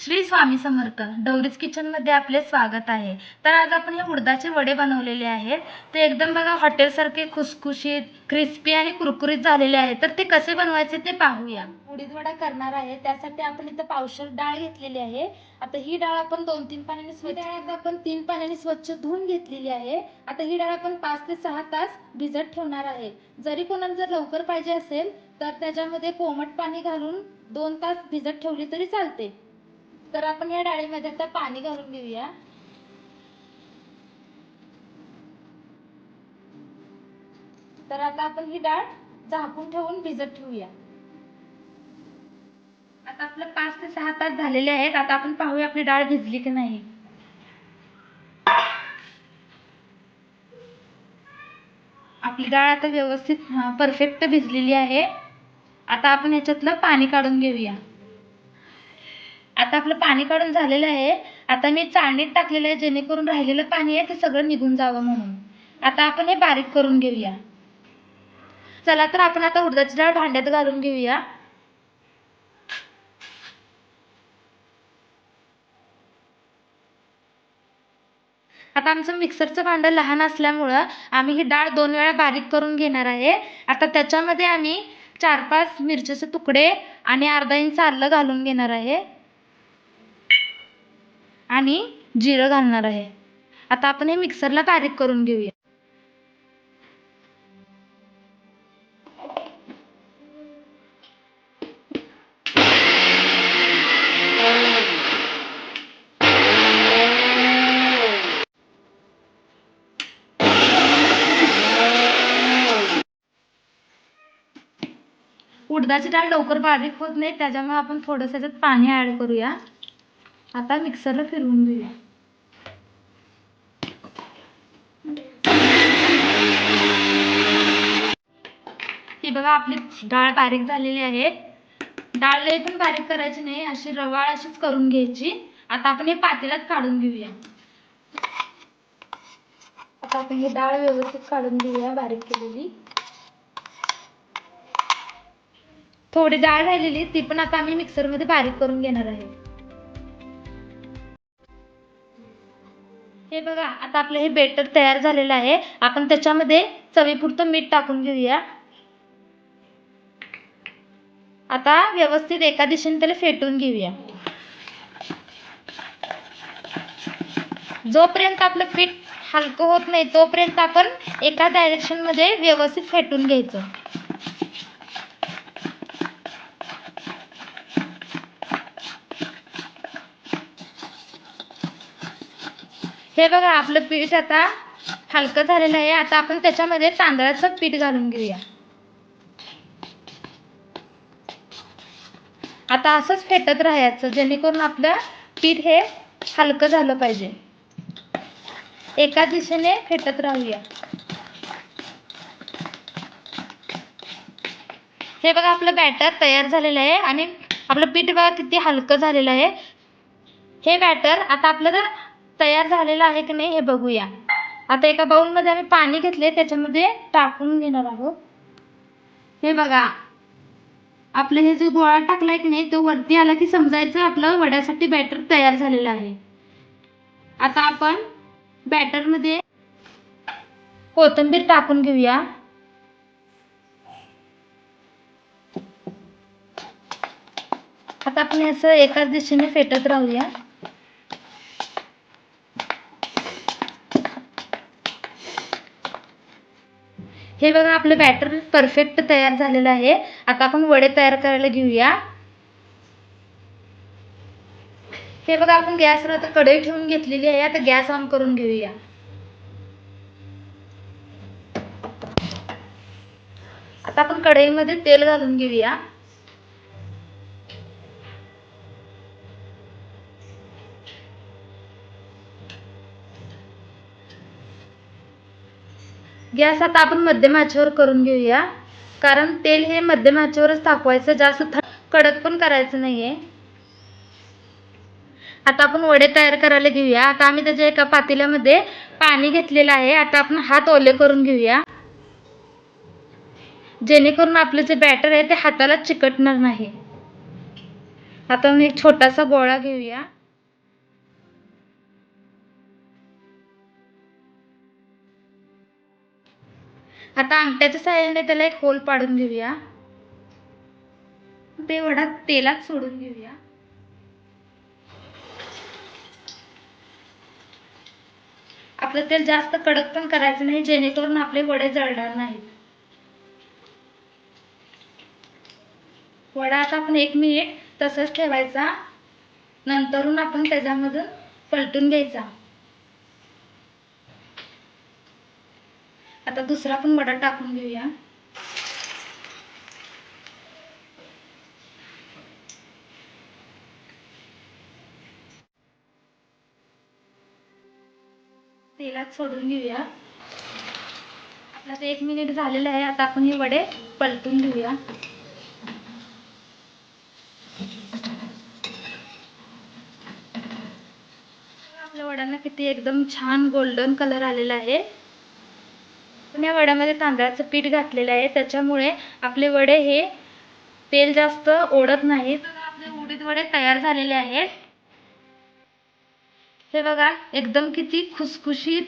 Shri Swami Samarth डौरीज kitchen मध्ये आपले स्वागत आहे। तर आज आपण हे उडदाचे वडे बनवलेले आहेत। ते एकदम बघा हॉटेल सारखे खुसखुशीत क्रिस्पी आणि कुरकुरीत झालेले आहेत। तर ते कसे बनवायचे ते पाहूया। उडीद वडा करणार आहे त्यासाठी आपण इथे पावशेर डाळ घेतलेली आहे। आता ही डाळ आपण 2-3 पाण्याने स्वच्छ 3 पाण्याने स्वच्छ धुवून घेतलेली आहे। आता ही डाळ आपण 5 ते 6 तास भिजत ठेवणार आहे। जरी कोणाला जर लवकर पाहिजे असेल तर त्याच्यामध्ये कोमट पाणी घालून 2 तास भिजत ठेवली तरी चालते। तर आपण या डाळीमध्ये आता पाणी घालून घेऊया। तर आता आपण ही डाळ झाकून ठेवून भिजत ठेवूया। आता आपलं 5 ते 6 तास झालेले आहेत। आता आपण पाहूया आपली डाळ भिजली की नाही। आपली डाळ आता व्यवस्थित परफेक्ट भिजलेली आहे। आता आपण याच्यातलं पाणी काढून घेऊया। आता आपलं पाणी काढून झालेलं आहे। आता मी चाळणीत टाकलेलं आहे जेणेकरून राहिलेलं पाणी आहे ते सगळं निघून जावं म्हणून। आता आपण हे बारीक करून घेऊया। चला तर आपण आता उडदाची डाळ भांड्यात घालून घेऊया। आता आमचं मिक्सरचं भांडं लहान असल्यामुळं आम्ही ही डाळ 2 वेळा बारीक करून घेणार आहे। आता त्याच्यामध्ये आम्ही 4-5 मिरचीचे तुकडे आणि अर्धा इंच आलं घालून घेणार आहे आणि जिरं घालणार आहे। आता आपण हे मिक्सरला बारीक करून घेऊया। उडदाची डाळ लवकर बारीक होत नाही त्याच्यामुळे आपण थोडंसं याच्यात पाणी ऍड करूया। आता मिक्सरला फिरवून घेऊया। ही बघा आपली डाळ बारीक झालेली आहे। डाळ लई पण बारीक करायची नाही, अशी रवाळ अशीच करून घ्यायची। आता आपण हे पातेल्यात काढून घेऊया। आता आपण ही डाळ व्यवस्थित काढून घेऊया बारीक केलेली। थोडी डाळ राहिलेली ती पण आता आम्ही मिक्सर मध्ये बारीक करून घेणार आहे। हे बघा आता आपलं हे बेटर तयार झालेलं आहे। आपण त्याच्यामध्ये चवीपुरतं मीठ टाकून घेऊया। आता व्यवस्थित एका दिशेने त्याला फेटून घेऊया। जोपर्यंत आपलं पीठ हलकं होत नाही तोपर्यंत आपण एका डायरेक्शन मध्ये व्यवस्थित फेटून घ्यायचं। हे बघा आपलं पीठ आता हलकं झालेलं आहे। आता आपण त्याच्यामध्ये तांदळाचं पीठ घालून घेऊया। आता असंच फेटत राहायचं जेणेकरून आपलं पीठ हे हलकं झालं पाहिजे। एका दिशेने फेटत राहूया। हे बघा आपलं बॅटर तयार झालेलं आहे आणि आपलं पीठ बघा किती हलकं झालेलं आहे। हे बॅटर आता आपल्याला तयार झालेलं आहे की नाही हे बघूया। आता एका बाउल मध्ये आम्ही पाणी घेतले त्याच्यामध्ये टाकून घेणार आहोत। हे बघा आपलं हे जे गोळा टाकलाय की नाही तो वरती आला की समजायचं आपलं वड्यासाठी बॅटर तयार झालेलं आहे। आता आपण बॅटर मध्ये कोथिंबीर टाकून घेऊया। आता आपण असं एकाच दिशेने फेटत राहूया। हे बघा आपलं बॅटर परफेक्ट तयार झालेलं आहे। आता आपण वडे तयार करायला घेऊया। हे बघा आपण गॅसवर आता कढई ठेवून घेतलेली आहे। आता गॅस ऑन करून घेऊया। आता आपण कढईमध्ये तेल घालून घेऊया। गॅस आता आपण मध्यम आचेवर करून घेऊया, कारण तेल हे मध्यम आचेवरच तापवायचं, जास्त कडक पण करायचं नाहीये। आता आपण वडे तयार करायला घेऊया। आता आम्ही त्याच्या एका पातेल्यामध्ये पाणी घेतलेलं आहे। आता आपण हात ओले करून घेऊया जेणेकरून आपलं जे बॅटर आहे ते हाताला चिकटणार नाही। आता मी एक छोटासा गोळा घेऊया. आता अंगठ्याच्या साहाय्याने त्याला एक होल पाडून घेऊया. ते वडा तेलात सोडून घेऊया. आपलं तेल जास्त कडक पण करायचं नाही, जेणेकरून आपले वडे जळणार नाहीत. वडा आता आपण 1 मिनिट तसंच ठेवायचा, नंतरून आपण त्याच्यामधून पलटून घ्यायचा. आता दुसरा पण वडा टाकून घेऊया. तेलात सोडून घेऊया. आपला ते 1 मिनिट झालेलं आहे. आता आपण हे वडे पलटून घेऊया. आपल्या वड्यांना किती एकदम छान गोल्डन कलर आलेला आहे. पण या वड्यामध्ये तांदळाचं पीठ घातलेलं आहे, त्याच्यामुळे आपले वडे हे तेल जास्त ओढत नाहीत. आपले उडीद वडे तयार झालेले आहेत. हे बघा एकदम किती खुसखुशीत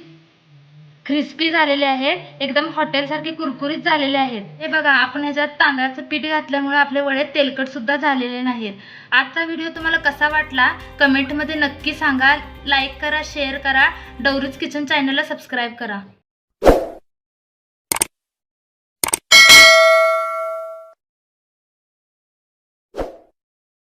क्रिस्पी झालेले आहेत. एकदम हॉटेलसारखे कुरकुरीत झालेले आहेत. हे बघा आपण ह्याच्यात तांदळाचं पीठ घातल्यामुळे आपले वडे तेलकट सुद्धा झालेले नाहीत. आजचा व्हिडिओ तुम्हाला कसा वाटला कमेंटमध्ये नक्की सांगा. लाईक करा, शेअर करा, डवरीज किचन चॅनलला सबस्क्राईब करा.